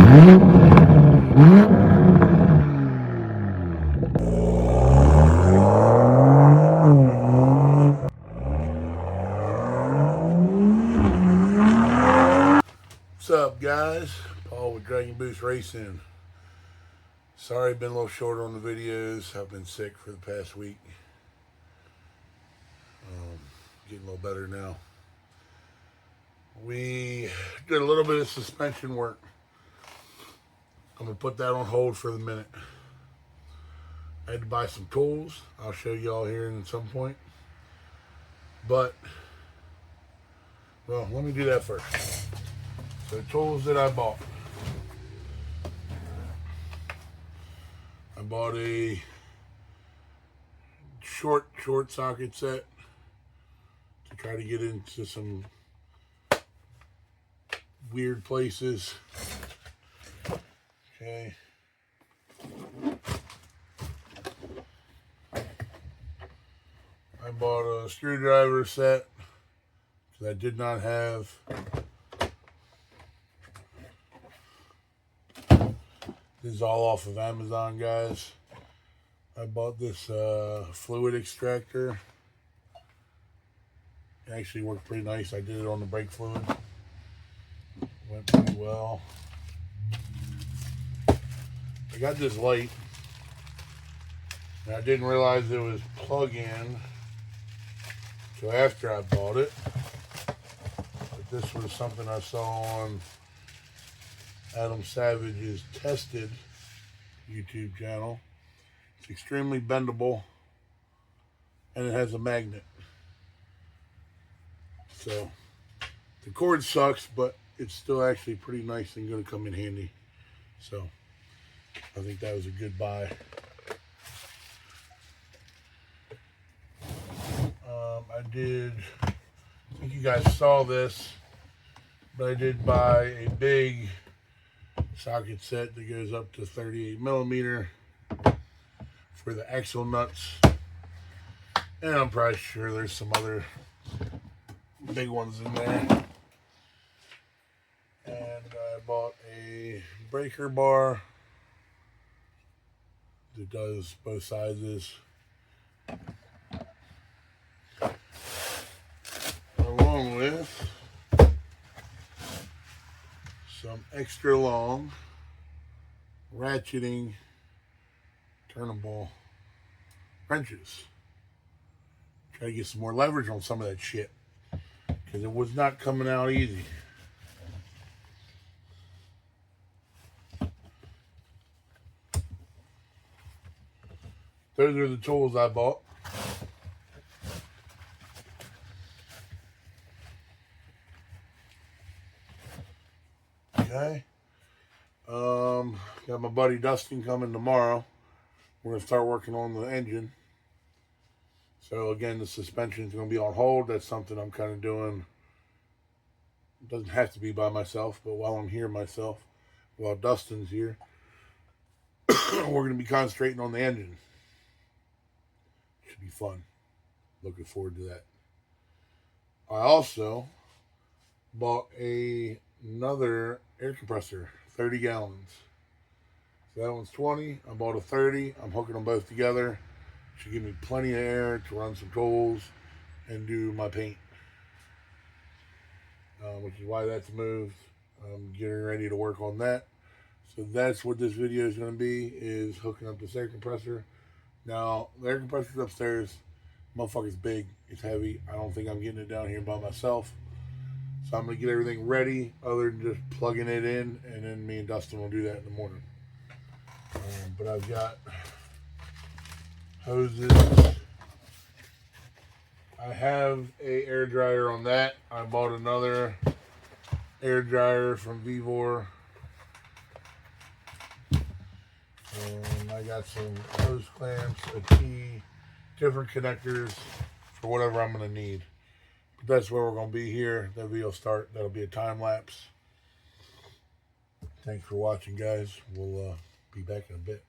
What's up, guys? Paul with Dragon Boost Racing. Sorry I've been a little short on the videos. I've been sick for the past week. Getting a little better now. We did a little bit of suspension work. I'm going to put that on hold for the minute. I had to buy some tools. I'll show you all here in some point. But, well, let me do that first. So the tools that I bought. I bought a short socket set to try to get into some weird places. Okay. I bought a screwdriver set that I did not have. This is all off of Amazon, guys. I bought this fluid extractor. It actually worked pretty nice. I did it on the brake fluid. Went pretty well. I got this light, and I didn't realize it was plug-in until after I bought it. But this was something I saw on Adam Savage's Tested YouTube channel. It's extremely bendable, and it has a magnet. So the cord sucks, but it's still actually pretty nice and going to come in handy. So I think that was a good buy. I think you guys saw this, but I did buy a big socket set that goes up to 38 millimeter for the axle nuts. And I'm probably sure there's some other big ones in there. And I bought a breaker bar that does both sizes, along with some extra long ratcheting turnable wrenches. Try to get some more leverage on some of that shit, because it was not coming out easy. Those are the tools I bought. Okay. Got my buddy Dustin coming tomorrow. We're going to start working on the engine. So again, the suspension is going to be on hold. That's something I'm kind of doing. It doesn't have to be by myself, but while I'm here myself, while Dustin's here, we're going to be concentrating on the engine. Should be fun. Looking forward to that. I also bought another air compressor, 30 gallons. So that one's 20. I bought a 30. I'm hooking them both together. Should give me plenty of air to run some tools and do my paint. Which is why that's moved. I'm getting ready to work on that. So that's what this video is going to be, is hooking up this air compressor. Now, the air compressor's upstairs. Motherfucker's big. It's heavy. I don't think I'm getting it down here by myself. So I'm going to get everything ready other than just plugging it in, and then me and Dustin will do that in the morning. But I've got hoses. I have a air dryer on that. I bought another air dryer from Vivor. And I got some hose clamps, a key, different connectors for whatever I'm going to need. But that's where we're going to be here. That video will start. That'll be a time lapse. Thanks for watching, guys. We'll be back in a bit.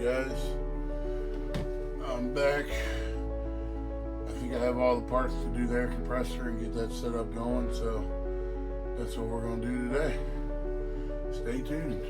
guys, I'm back. I think I have all the parts to do the air compressor and get that set up going, so that's what we're going to do today. Stay tuned.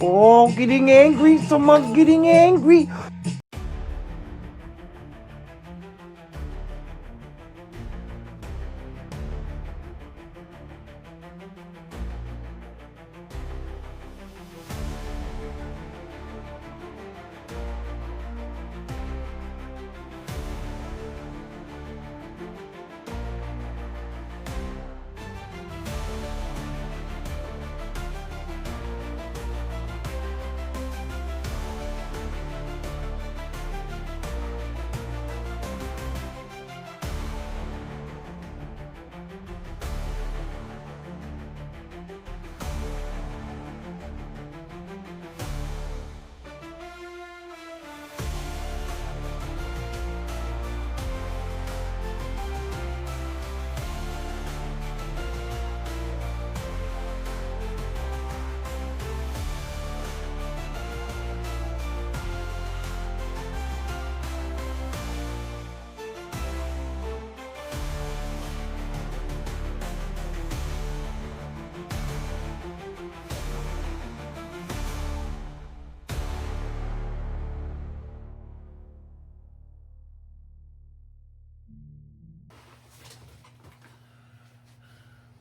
Oh, getting angry. Someone's getting angry.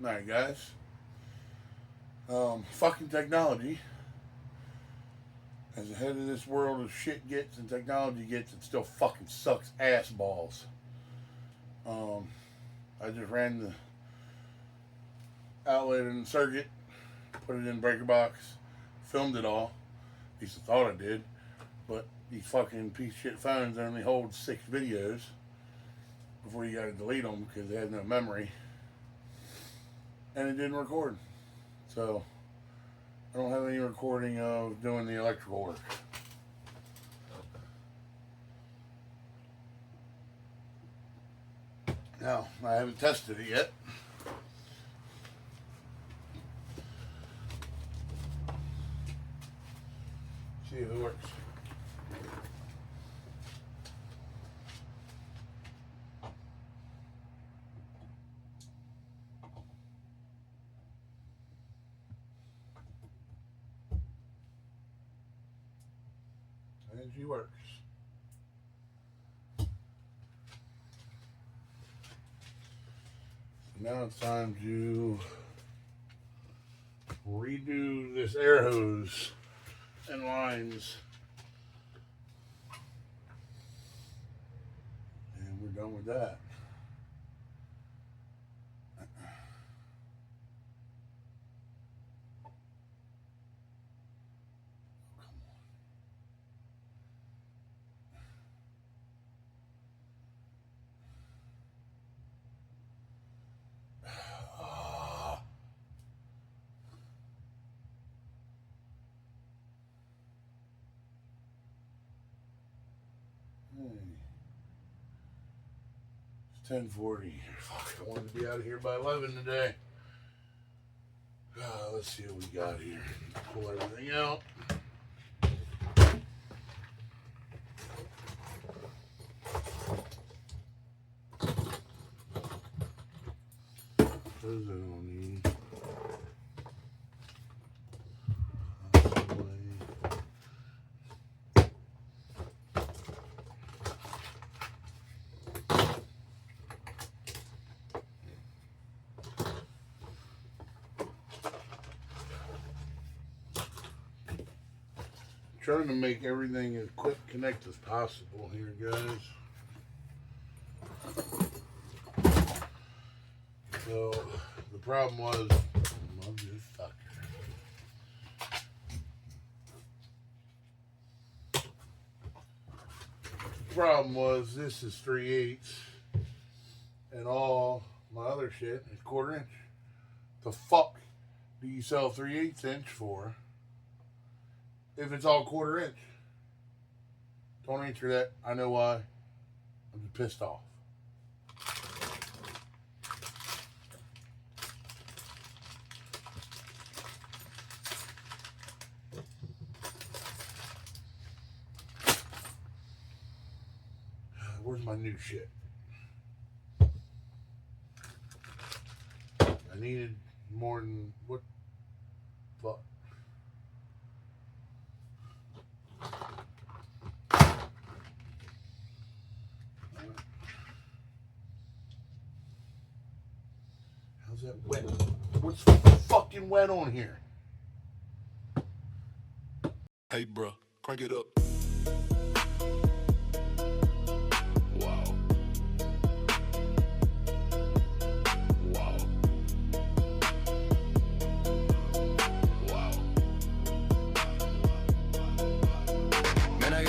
Alright, guys. Fucking technology. As ahead of this world of shit gets and technology gets, it still fucking sucks ass balls. I just ran the outlet and circuit, put it in breaker box, filmed it all, At least I thought I did. But these fucking piece of shit phones only hold 6 videos before you gotta delete them because they have no memory. And it didn't record. So I don't have any recording of doing the electrical work. Now, I haven't tested it yet. See if it works. And she works. Now it's time to redo this air hose and lines. And we're done with that. It's 10:40. Fuck, I wanted to be out of here by 11 today. Let's see what we got here. Pull everything out. Those I don't need. Trying to make everything as quick connect as possible here, guys. So the problem was, motherfucker. The problem was this is 3/8, and all my other shit is 1/4 inch. The fuck do you sell 3/8 inch for if it's all 1/4 inch? Don't answer that. I know why. I'm just pissed off. Where's my new shit? I needed more than what? Fuck. How's that wet? What's fucking wet on here? Hey, bro, crank it up.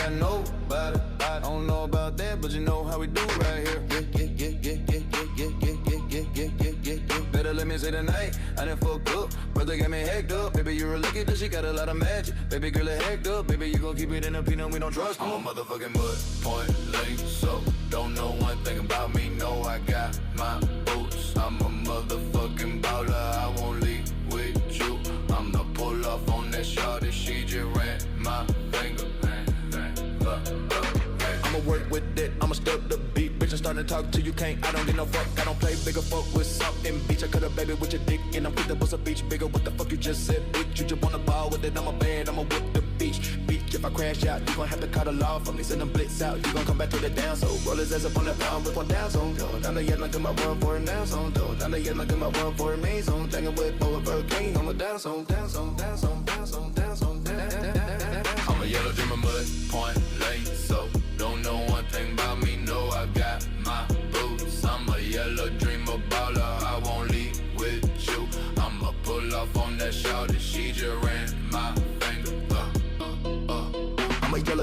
Nobody, I don't know about that, but you know how we do right here. Better let me say tonight, I done fucked up. Brother got me hacked up. Baby, you're a lucky that she got a lot of magic. Baby girl, it hacked up. Baby, you gon' keep it in a peanut, we don't trust. I'm a motherfucking mud point lane, so don't know one thing about me. No, I got my boots. I'm a motherfucking baller. I won't leave with you. I'ma pull off on that shawty. She just ran my finger. I'ma work with it, I'ma step the beat. Bitch, I'm starting to talk to you, can't, I don't get no fuck. I don't play bigger fuck with salt and beach. I cut a baby with your dick, and I'm quick to bust a beach. Bigger, what the fuck you just said, bitch? You just wanna ball with it, I'm a bad, I'ma whip the beach. Beach, if I crash out, you gon' have to call the law for me. Send them blitz out, you gon' come back to the down. So roll his ass up on the pound, whip one down zone. Go down the yet like my run for a now zone. Go down the yet like my run for a main zone. Thinking with Boa King on the down zone, down zone, down zone, down zone, down zone, down zone. I'm a yellow dreamer, mud point lane, so don't know one thing about me, no, I got my boots. I'm a yellow dreamer baller, I won't leave with you. I'ma pull off on that shawty, she just ran my finger.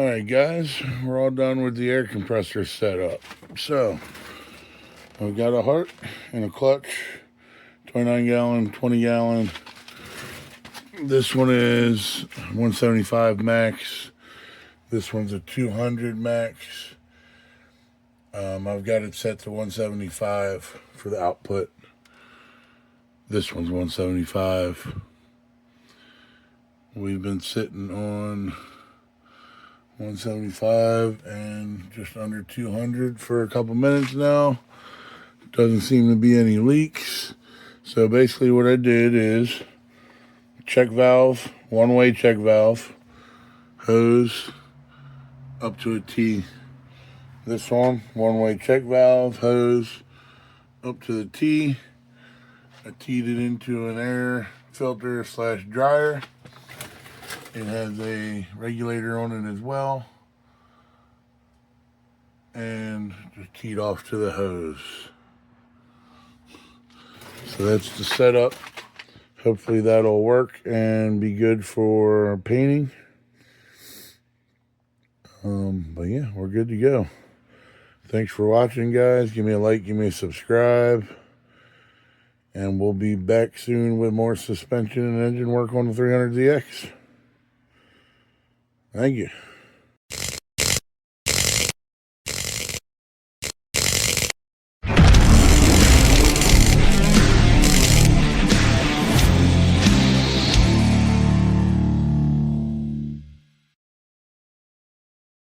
Alright guys, we're all done with the air compressor setup. So, I've got a heart and a clutch, 29 gallon, 20 gallon. This one is 175 max. This one's a 200 max. I've got it set to 175 for the output. This one's 175. We've been sitting on 175 and just under 200 for a couple minutes now. Doesn't seem to be any leaks. So basically what I did is check valve, one-way check valve, hose up to a T. This one-way check valve, hose up to the T. I teed it into an air filter / dryer. It has a regulator on it as well. And just teed off to the hose. So that's the setup. Hopefully that'll work and be good for painting. But yeah, we're good to go. Thanks for watching, guys. Give me a like, give me a subscribe. And we'll be back soon with more suspension and engine work on the 300ZX. Thank you.